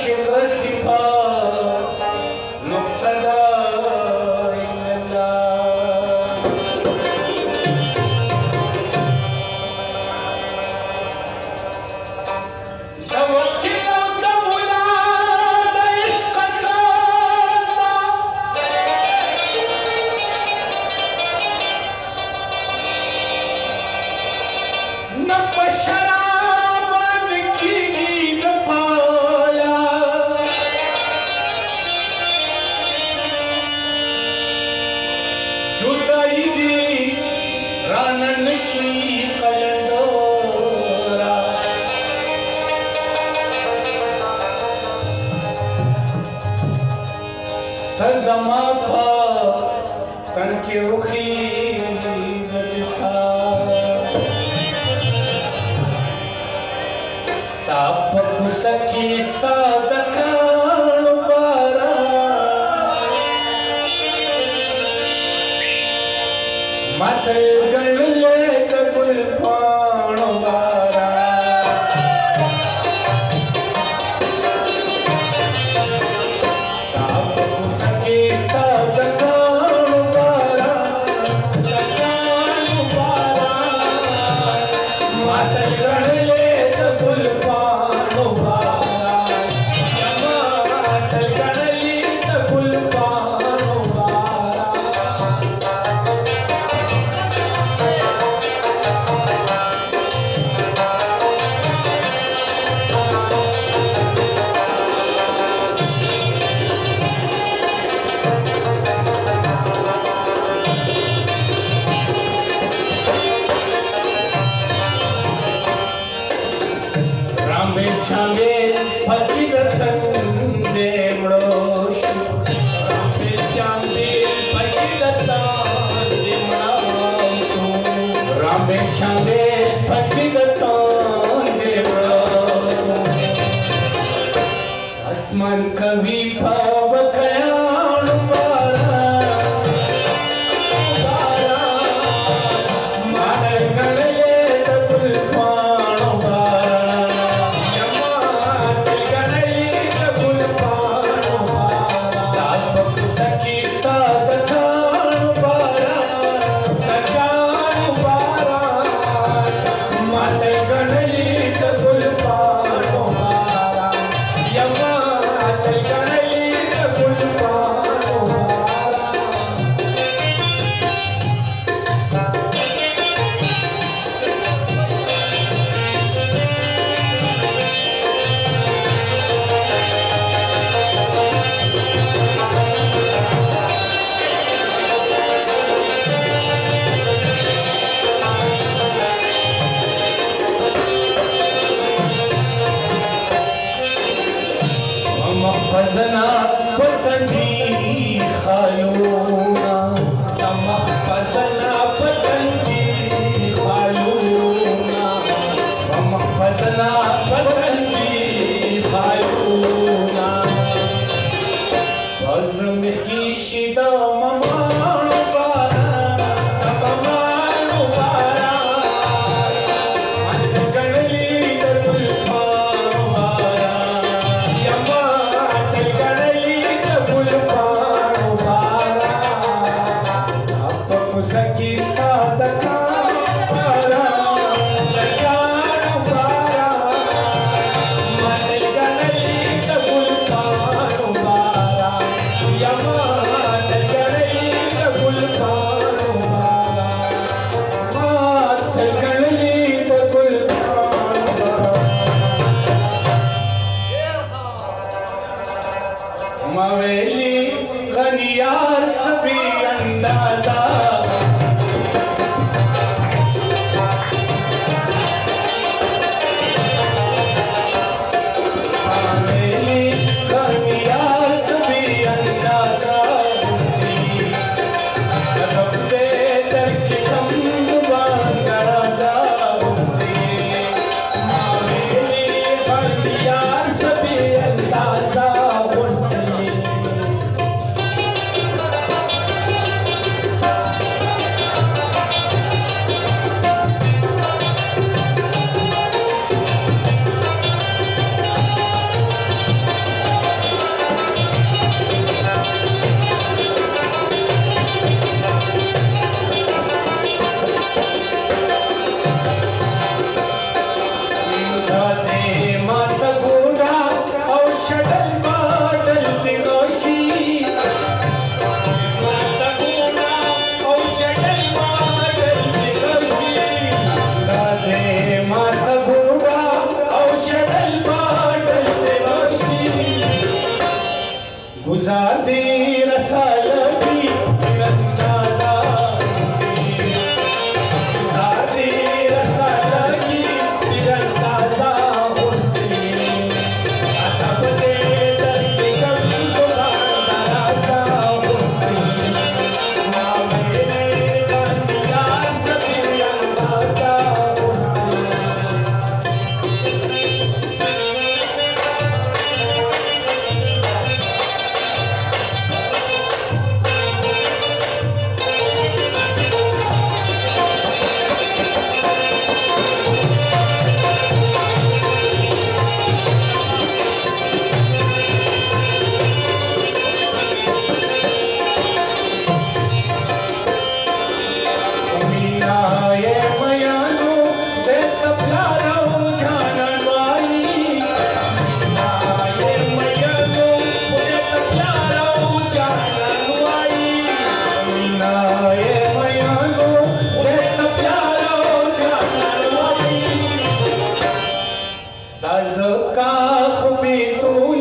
شغل صفات مبتدا إلا الله توكل ودولة دا عشق سوزنا نبا شرابان کی نپالا جدائی دی رانا نشی قلندورا تزما پا تن کی رخی زدسا تاپ کسکی سادکان بارا ماتل گنلے کگل پان بارا تاپ کسکی سادکان بارا ماتل گنلے کگل پان بارا रामे छामे फकीरतन देमड़ोश रामे छामे फकीरतन देमड़ोश रामे छामे फकीरतन देमड़ोश आसमान कवि पाव कयाण पारा मारे गणले तकुल पाण محفظنا پتنگی خالونا محفظنا پتنگی خالونا محفظنا پتنگی خالونا بزرم کی شدا ممان بارا ممان بارا مانت گنلی دل پان بارا Saki sadaka para lajanu para manal ganali tabul panu para yama ganali काख भी तू